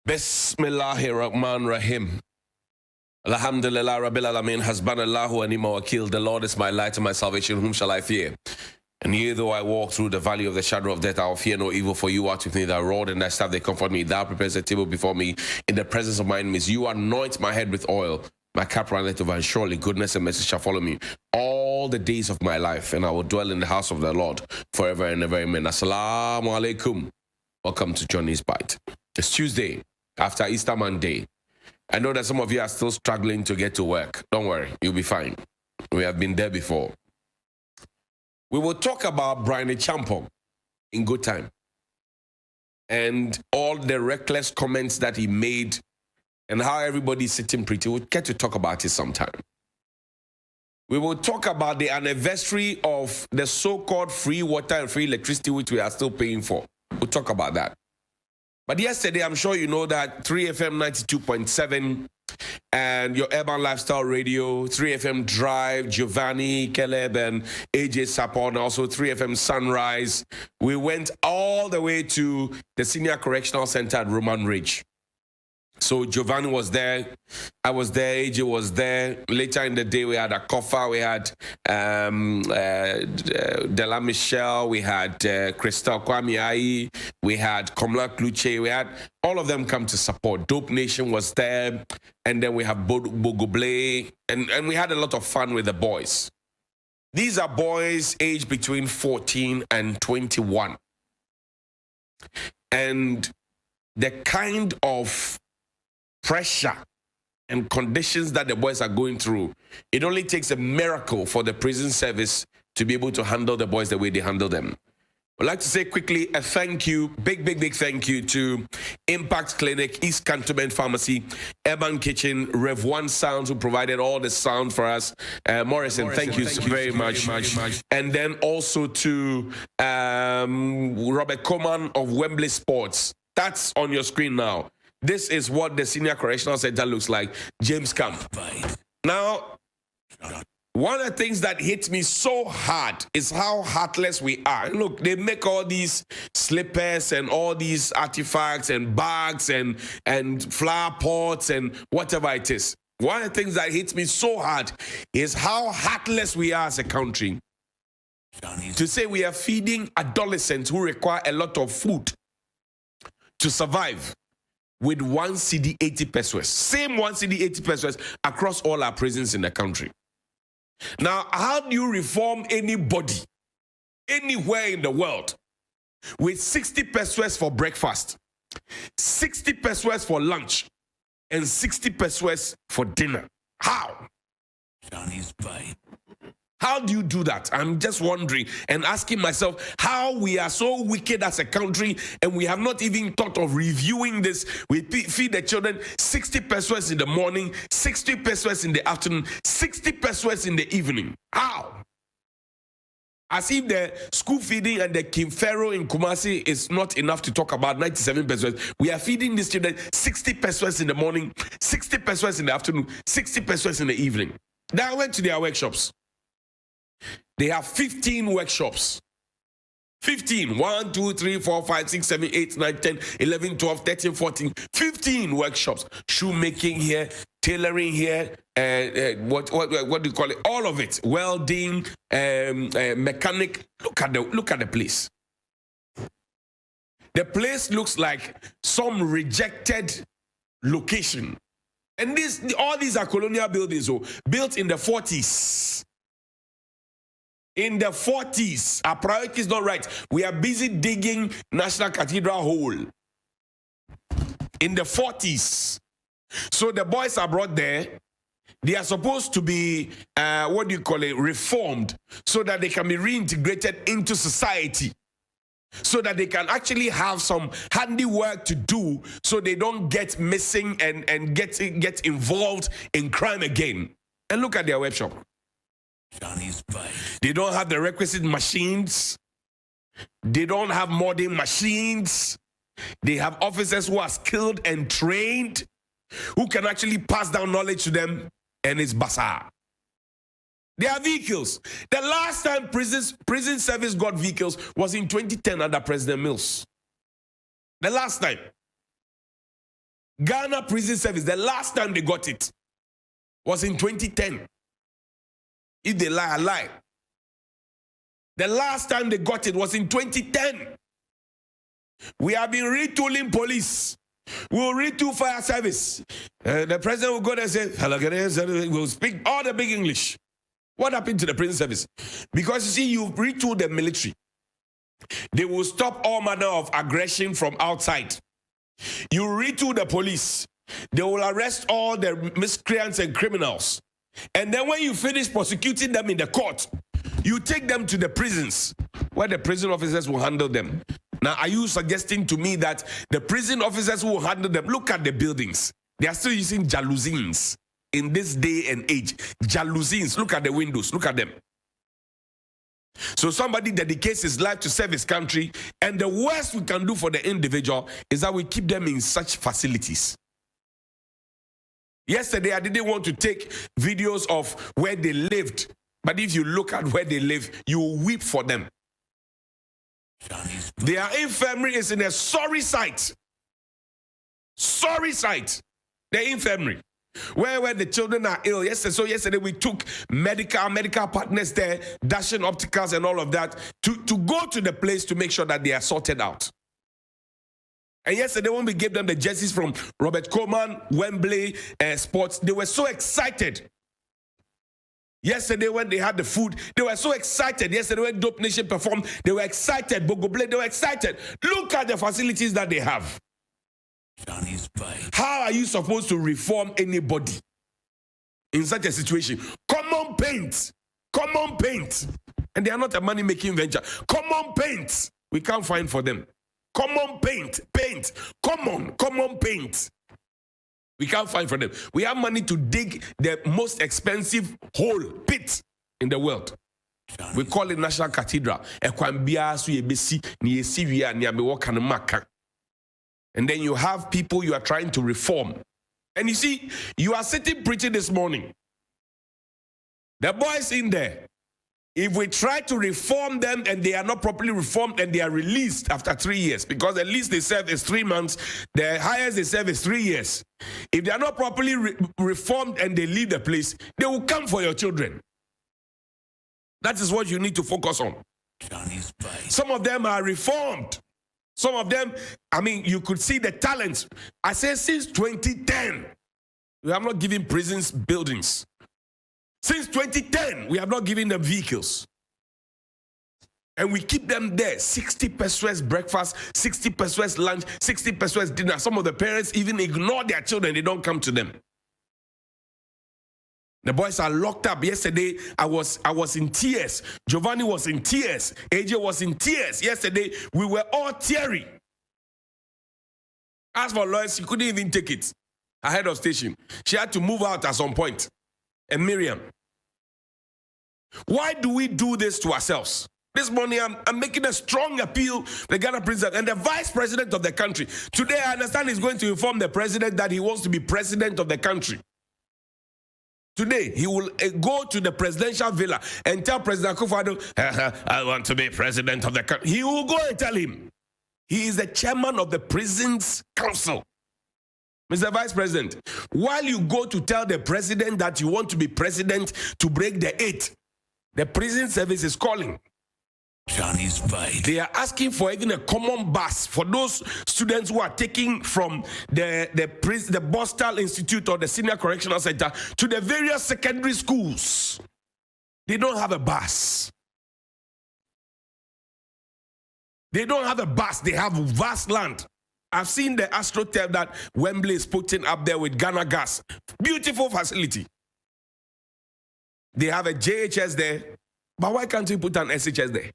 Bismillahirrahmanirrahim. Alhamdulillah Rabbil Alameen, Hasbanallahu wa ni'mal wakeel. The Lord is my light and my salvation, whom shall I fear? And yea, though I walk through the valley of the shadow of death, I will fear no evil, for you are with me. Thy rod and thy staff, they comfort me. Thou prepares a table before me in the presence of my enemies. You anoint my head with oil. My cup runneth over, and surely goodness and mercy shall follow me all the days of my life, and I will dwell in the house of the Lord forever and ever. Amen. Assalamu alaikum. Welcome to Johnny's Bite. It's Tuesday after Easter Monday. I know that some of you are still struggling to get to work. Don't worry, you'll be fine. We have been there before. We will talk about Brian Champong in good time and all the reckless comments that he made and how everybody's sitting pretty. We'll get to talk about it sometime. We will talk about the anniversary of the so-called free water and free electricity, which we are still paying for. We'll talk about that. But yesterday, I'm sure you know that 3FM 92.7 and your Urban Lifestyle Radio, 3FM Drive, Giovanni, Caleb, and AJ Sapon, and also 3FM Sunrise. We went all the way to the Senior Correctional Center at Roman Ridge. So Giovanni was there, I was there, AJ was there. Later in the day, we had Akofa, we had Della Michelle, we had Crystal Kwame, we had Komla Kluche, we had all of them come to support. Dope Nation was there, and then we have Bogoble, and we had a lot of fun with the boys. These are boys aged between 14 and 21. And the kind of pressure and conditions that the boys are going through, it only takes a miracle for the prison service to be able to handle the boys the way they handle them. I'd like to say quickly a thank you, big thank you to Impact Clinic, East Cantonment Pharmacy, Urban Kitchen, Rev 1 Sounds, who provided all the sound for us. Morrison, thank you very much. And then also to Robert Coman of Wembley Sports. That's on your screen now. This is what the Senior Correctional Center looks like, James Camp. Now, one of the things that hits me so hard is how heartless we are. Look, they make all these slippers and all these artifacts and bags and flower pots and whatever it is. One of the things that hits me so hard is how heartless we are as a country. To say we are feeding adolescents who require a lot of food to survive with 1 cedi 80 pesewas. Same 1 cedi 80 pesewas across all our prisons in the country. Now, how do you reform anybody anywhere in the world with 60 pesewas for breakfast, 60 pesewas for lunch, and 60 pesewas for dinner? How? Johnny's Bite. How do you do that? I'm just wondering and asking myself how we are so wicked as a country and we have not even thought of reviewing this. We feed the children 60 pesewas in the morning, 60 pesewas in the afternoon, 60 pesewas in the evening. How? As if the school feeding and the Kim Pharaoh in Kumasi is not enough to talk about 97 pesewas. We are feeding these children 60 pesewas in the morning, 60 pesewas in the afternoon, 60 pesewas in the evening. Then I went to their workshops. They have 15 workshops. 15. 1, 2, 3, 4, 5, 6, 7, 8, 9, 10, 11, 12, 13, 14. 15 workshops. Shoemaking here, tailoring here, what do you call it? All of it. Welding, mechanic. Look at the place. The place looks like some rejected location. And all these are colonial buildings, built in the 40s. In the 40s, our priority is not right. We are busy digging National Cathedral hole. In the 40s. So the boys are brought there. They are supposed to be, reformed so that they can be reintegrated into society. So that they can actually have some handiwork to do so they don't get missing and get involved in crime again. And look at their web shop. Johnny's Bite. They don't have the requisite machines. They don't have modern machines. They have officers who are skilled and trained, who can actually pass down knowledge to them, and it's bazaar. They are vehicles. The last time prison service got vehicles was in 2010 under President Mills. The last time. Ghana Prison Service, the last time they got it was in 2010. If they lie, I lie. The last time they got it was in 2010. We have been retooling police. We'll retool fire service. The president will go there and say, hello, we'll speak all the big English. What happened to the prison service? Because you see, you retool the military. They will stop all manner of aggression from outside. You retool the police. They will arrest all the miscreants and criminals. And then when you finish prosecuting them in the court, you take them to the prisons where the prison officers will handle them. Now, are you suggesting to me that the prison officers will handle them? Look at the buildings. They are still using jalousines in this day and age. Jalousines. Look at the windows. Look at them. So somebody dedicates his life to serve his country, and the worst we can do for the individual is that we keep them in such facilities. Yesterday, I didn't want to take videos of where they lived, but if you look at where they live, you will weep for them. Their infirmary is in a sorry sight. Sorry sight. The infirmary. Where the children are ill. Yesterday we took medical partners there, Dashing Opticals and all of that, to go to the place to make sure that they are sorted out. And yesterday when we gave them the jerseys from Robert Coleman, Wembley Sports, they were so excited. Yesterday when they had the food, they were so excited. Yesterday when Dope Nation performed, they were excited. Bogoble, they were excited. Look at the facilities that they have. Johnny's bite. How are you supposed to reform anybody in such a situation? Common paint. Common paint. And they are not a money-making venture. Common paint. We can't find for them. Common paint. Paint. Common paint. We can't find for them. We have money to dig the most expensive hole, pit in the world. We call it National Cathedral. And then you have people you are trying to reform. And you see, you are sitting preaching this morning. The boys in there, if we try to reform them and they are not properly reformed and they are released after 3 years, because the least they serve is 3 months, the highest they serve is 3 years. If they are not properly reformed and they leave the place, they will come for your children. That is what you need to focus on. Johnny's bite. Some of them are reformed. Some of them, I mean, you could see the talents. I say since 2010, we have not given prisons buildings. Since 2010, we have not given them vehicles. And we keep them there. 60 pesewas breakfast, 60 pesewas lunch, 60 pesewas dinner. Some of the parents even ignore their children. They don't come to them. The boys are locked up. Yesterday, I was in tears. Giovanni was in tears. AJ was in tears. Yesterday, we were all teary. As for Lois, she couldn't even take it ahead of station. She had to move out at some point. And Miriam. Why do we do this to ourselves? This morning, I'm making a strong appeal to the Ghana president and the vice president of the country. Today, I understand he's going to inform the president that he wants to be president of the country. Today, he will go to the presidential villa and tell President Akufo-Addo, I want to be president of the country. He will go and tell him. He is the chairman of the prisons council. Mr. Vice President, while you go to tell the president that you want to be president to break the 8, the prison service is calling. Johnny's bite. They are asking for even a common bus for those students who are taking from the Bostal Institute or the Senior Correctional Center to the various secondary schools. They don't have a bus. They don't have a bus. They have vast land. I've seen the AstroTurf that Wembley is putting up there with Ghana Gas. Beautiful facility. They have a JHS there, but why can't we put an SHS there?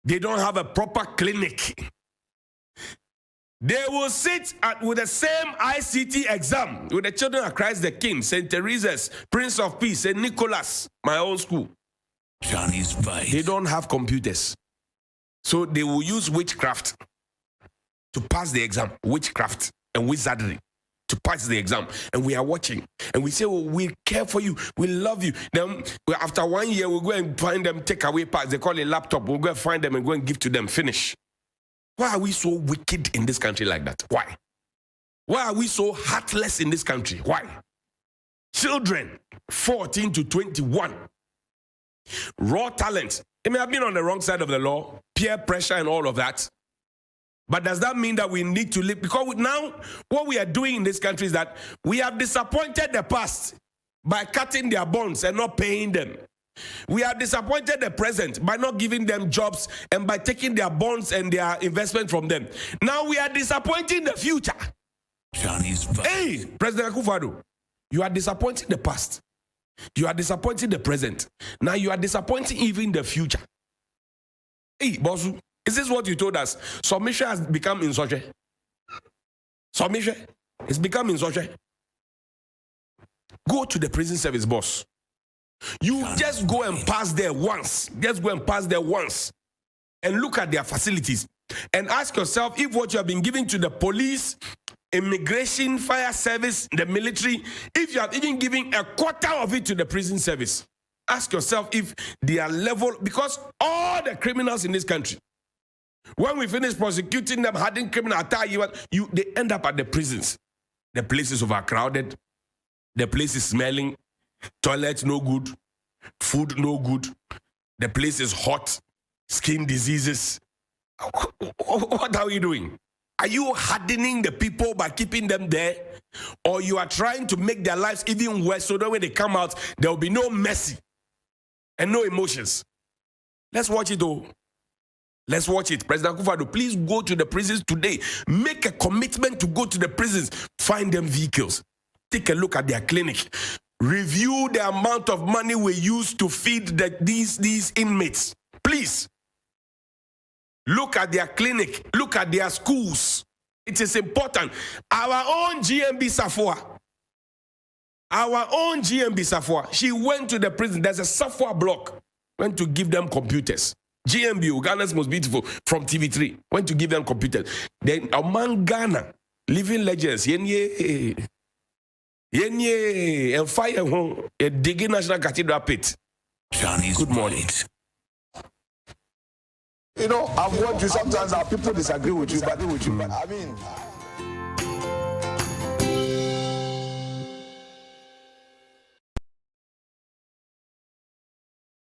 They don't have a proper clinic. They will sit with the same ICT exam with the Children of Christ the King, St. Teresa's, Prince of Peace, St. Nicholas, my own school. Johnny's bite. They don't have computers. So they will use witchcraft to pass the exam. Witchcraft and wizardry to pass the exam. And we are watching. And we say, oh, we care for you. We love you. Then after 1 year, we'll go and find them takeaway parts. They call it a laptop. We'll go and find them and go and give to them. Finish. Why are we so wicked in this country like that? Why? Why are we so heartless in this country? Why? Children, 14 to 21. Raw talent. It may have been on the wrong side of the law, peer pressure and all of that. But does that mean that we need to live? Because now, what we are doing in this country is that we have disappointed the past by cutting their bonds and not paying them. We have disappointed the present by not giving them jobs and by taking their bonds and their investment from them. Now we are disappointing the future. Johnny's Hey, President Akufo-Addo, you are disappointing the past. You are disappointing the present. Now you are disappointing even the future. Hey, Bosu, is this what you told us? Submission has become insurgent. Submission is becoming insurgent. Go to the prison service, boss. You just go and pass there once. Just go and pass there once. And look at their facilities. And ask yourself if what you have been giving to the police, immigration, fire service, the military, if you have even given a quarter of it to the prison service. Ask yourself if they are level, because all the criminals in this country, when we finish prosecuting them, having criminal attack, they end up at the prisons. The place is overcrowded. The place is smelling. Toilets no good. Food no good. The place is hot. Skin diseases. What are we doing? Are you hardening the people by keeping them there? Or you are trying to make their lives even worse so that when they come out, there will be no mercy and no emotions? Let's watch it though. Let's watch it. President Akufo-Addo, please go to the prisons today. Make a commitment to go to the prisons. Find them vehicles. Take a look at their clinic. Review the amount of money we use to feed these inmates. Please. Look at their clinic. Look at their schools. It is important. Our own GMB Safwa. Our own GMB Safwa. She went to the prison. There's a Safwa block. Went to give them computers. GMB, Ghana's most beautiful, from TV3. Went to give them computers. Then among Ghana, living legends. Yenye, and fire home. A digging National Cathedral pit. Johnny's Good morning. You know, I've watched you sometimes. Our people disagree with you, but I mean.